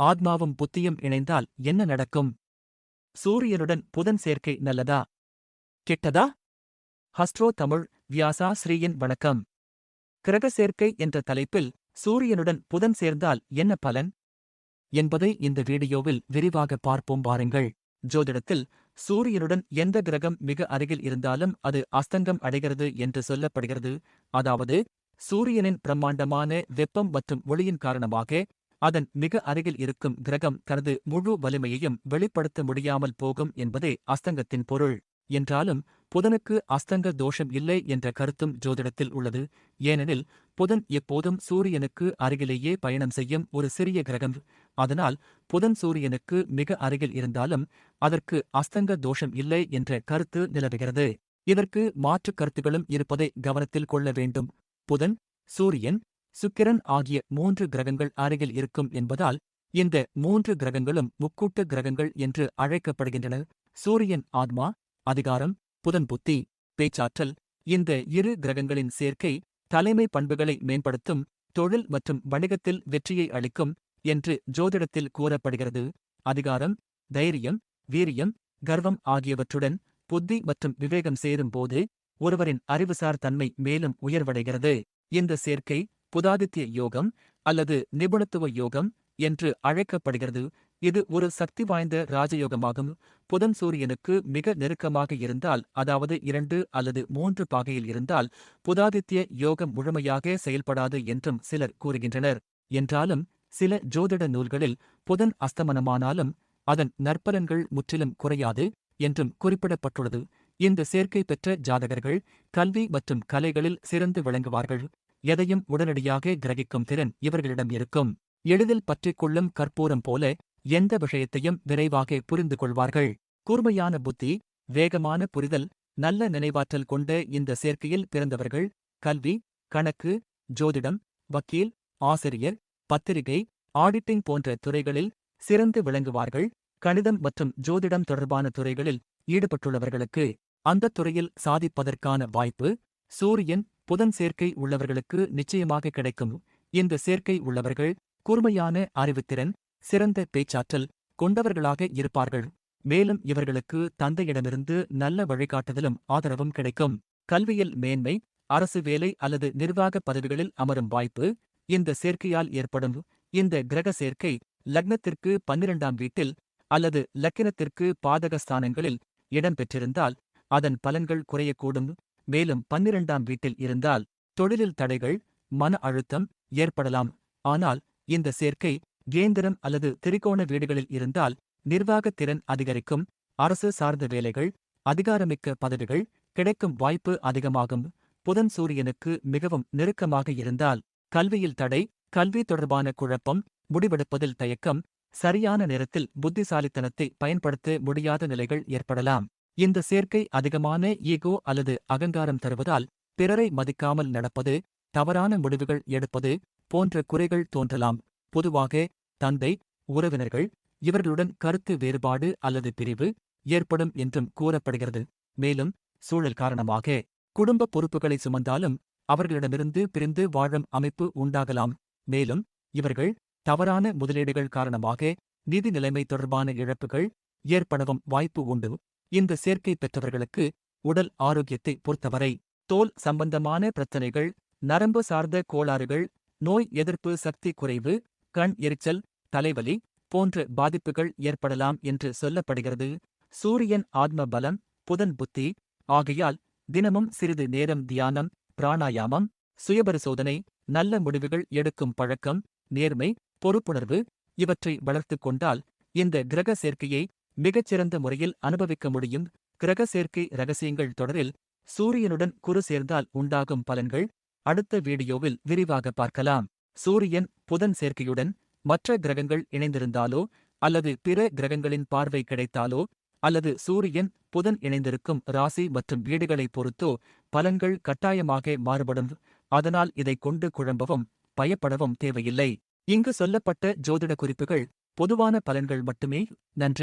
ஆத்மாவும் புத்தியும் இணைந்தால் என்ன நடக்கும்? சூரியனுடன் புதன் சேர்க்கை நல்லதா கெட்டதா? ஹஸ்ட்ரோ தமிழ் வியாசா ஸ்ரீயின் வணக்கம். கிரக சேர்க்கை என்ற தலைப்பில் சூரியனுடன் புதன் சேர்ந்தால் என்ன பலன் என்பதை இந்த வீடியோவில் விரிவாக பார்ப்போம் வாருங்கள். ஜோதிடத்தில் சூரியனுடன் எந்த கிரகம் மிக அருகில் இருந்தாலும் அது அஸ்தங்கம் அடைகிறது என்று சொல்லப்படுகிறது. அதாவது சூரியனின் பிரம்மாண்டமான வெப்பம் மற்றும் ஒளியின் காரணமாக அதன் மிக அருகில் இருக்கும் கிரகம் தனது முழு வலிமையையும் வெளிப்படுத்த முடியாமல் போகும் என்பதே அஸ்தங்கத்தின் பொருள். என்றாலும் புதனுக்கு அஸ்தங்க தோஷம் இல்லை என்ற கருத்தும் ஜோதிடத்தில் உள்ளது. ஏனெனில் புதன் எப்போதும் சூரியனுக்கு அருகிலேயே பயணம் செய்யும் ஒரு சிறிய கிரகம். அதனால் புதன் சூரியனுக்கு மிக அருகில் இருந்தாலும் அதற்கு அஸ்தங்க தோஷம் இல்லை என்ற கருத்து நிலவுகிறது. இதற்கு மாற்றுக் கருத்துகளும் இருப்பதை கவனத்தில் கொள்ள வேண்டும். புதன், சூரியன், சுக்கிரன் ஆகிய 3 கிரகங்கள் அருகில் இருக்கும் என்பதால் இந்த 3 கிரகங்களும் முக்கூட்டு கிரகங்கள் என்று அழைக்கப்படுகின்றன. சூரியன் ஆத்மா, அதிகாரம், புதன் புத்தி, பேச்சாற்றல். இந்த இரு கிரகங்களின் சேர்க்கை தலைமை பண்புகளை மேம்படுத்தும், தொழில் மற்றும் வணிகத்தில் வெற்றியை அளிக்கும் என்று ஜோதிடத்தில் கூறப்படுகிறது. அதிகாரம், தைரியம், வீரியம், கர்வம் ஆகியவற்றுடன் புத்தி மற்றும் விவேகம் சேரும்போது ஒருவரின் அறிவுசார் தன்மை மேலும் உயர்வடைகிறது. இந்த சேர்க்கை புதாதித்ய யோகம் அல்லது நிபுணத்துவ யோகம் என்று அழைக்கப்படுகிறது. இது ஒரு சக்தி வாய்ந்த ராஜயோகமாகும். புதன் சூரியனுக்கு மிக நெருக்கமாக இருந்தால், அதாவது 2 அல்லது 3 பாகையில் இருந்தால் புதாதித்ய யோகம் முழுமையாக செயல்படாது என்றும் சிலர் கூறுகின்றனர். என்றாலும் சில ஜோதிட நூல்களில் புதன் அஸ்தமனமானாலும் அதன் நற்பலன்கள் முற்றிலும் குறையாது என்றும் குறிப்பிடப்பட்டுள்ளது. இந்த சேர்க்கை பெற்ற ஜாதகர்கள் கல்வி மற்றும் கலைகளில் சிறந்து விளங்குவார்கள். எதையும் உடனடியாக கிரகிக்கும் திறன் இவர்களிடம் இருக்கும். எளிதில் பற்றிக் கொள்ளும் கற்பூரம் போல எந்த விஷயத்தையும் விரைவாக புரிந்து கொள்வார்கள். கூர்மையான புத்தி, வேகமான புரிதல், நல்ல நினைவாற்றல் கொண்ட இந்த சேர்க்கையில் பிறந்தவர்கள் கல்வி, கணக்கு, ஜோதிடம், வக்கீல், ஆசிரியர், பத்திரிகை, ஆடிட்டிங் போன்ற துறைகளில் சிறந்து விளங்குவார்கள். கணிதம் மற்றும் ஜோதிடம் தொடர்பான துறைகளில் ஈடுபட்டுள்ளவர்களுக்கு அந்தத் துறையில் சாதிப்பதற்கான வாய்ப்பு சூரியன் புதன் சேர்க்கை உள்ளவர்களுக்கு நிச்சயமாக கிடைக்கும். இந்த சேர்க்கை உள்ளவர்கள் கூர்மையான அறிவுத்திறன், சிறந்த பேச்சாற்றல் கொண்டவர்களாக இருப்பார்கள். மேலும் இவர்களுக்கு தந்தையிடமிருந்து நல்ல வழிகாட்டுதலும் ஆதரவும் கிடைக்கும். கல்வியில் மேன்மை, அரசு வேலை அல்லது நிர்வாக பதவிகளில் அமரும் வாய்ப்பு இந்த சேர்க்கையால் ஏற்படும். இந்த கிரக சேர்க்கை லக்னத்திற்கு 12ஆம் வீட்டில் அல்லது லக்கினத்திற்கு பாதகஸ்தானங்களில் இடம்பெற்றிருந்தால் அதன் பலன்கள் குறையக்கூடும். மேலும் 12ஆம் வீட்டில் இருந்தால் தொழிலில் தடைகள், மன அழுத்தம் ஏற்படலாம். ஆனால் இந்த சேர்க்கை கேந்திரம் அல்லது திரிகோண வீடுகளில் இருந்தால் நிர்வாகத் திறன் அதிகரிக்கும். அரசு சார்ந்த வேலைகள், அதிகாரமிக்க பதவிகள் கிடைக்கும் வாய்ப்பு அதிகமாகும். புதன் சூரியனுக்கு மிகவும் நெருக்கமாக இருந்தால் கல்வியில் தடை, கல்வி தொடர்பான குழப்பம், முடிவெடுப்பதில் தயக்கம், சரியான நேரத்தில் புத்திசாலித்தனத்தை பயன்படுத்த முடியாத நிலைகள் ஏற்படலாம். இந்த சேர்க்கை அதிகமான ஈகோ அல்லது அகங்காரம் தருவதால் பிறரை மதிக்காமல் நடப்பது, தவறான முடிவுகள் எடுப்பது போன்ற குறைகள் தோன்றலாம். பொதுவாக தந்தை, உறவினர்கள் இவர்களுடன் கருத்து வேறுபாடு அல்லது பிரிவு ஏற்படும் என்றும் கூறப்படுகிறது. மேலும் சூழல் காரணமாக குடும்ப பொறுப்புகளை சுமந்தாலும் அவர்களிடமிருந்து பிரிந்து வாழும் அமைப்பு உண்டாகலாம். மேலும் இவர்கள் தவறான முதலீடுகள் காரணமாக நிதி நிலைமை தொடர்பான இழப்புகள் ஏற்படவும் வாய்ப்பு உண்டு. இந்த சேர்க்கை பெற்றவர்களுக்கு உடல் ஆரோக்கியத்தை பொறுத்தவரை தோல் சம்பந்தமான பிரச்சனைகள், நரம்பு சார்ந்த கோளாறுகள், நோய் எதிர்ப்பு சக்தி குறைவு, கண் எரிச்சல், தலைவலி போன்ற பாதிப்புகள் ஏற்படலாம் என்று சொல்லப்படுகிறது. சூரியன் ஆத்ம பலம், புதன் புத்தி. ஆகையால் தினமும் சிறிது நேரம் தியானம், பிராணாயாமம், சுயபரிசோதனை, நல்ல முடிவுகள் எடுக்கும் பழக்கம், நேர்மை, பொறுப்புணர்வு இவற்றை வளர்த்துக் கொண்டால் இந்த கிரக சேர்க்கையை மிகச்சிறந்த முறையில் அனுபவிக்க முடியும். கிரக சேர்க்கை ரகசியங்கள் தொடரில் சூரியனுடன் குரு சேர்ந்தால் உண்டாகும் பலன்கள் அடுத்த வீடியோவில் விரிவாக பார்க்கலாம். சூரியன் புதன் சேர்க்கையுடன் மற்ற கிரகங்கள் இணைந்திருந்தாலோ அல்லது பிற கிரகங்களின் பார்வை கிடைத்தாலோ அல்லது சூரியன் புதன் இணைந்திருக்கும் ராசி மற்றும் வீடுகளைப் பொறுத்தோ பலன்கள் கட்டாயமாக மாறுபடும். அதனால் இதைக் கொண்டு குழம்பவும் பயப்படவும் தேவையில்லை. இங்கு சொல்லப்பட்ட ஜோதிட குறிப்புகள் பொதுவான பலன்கள் மட்டுமே. நன்றி.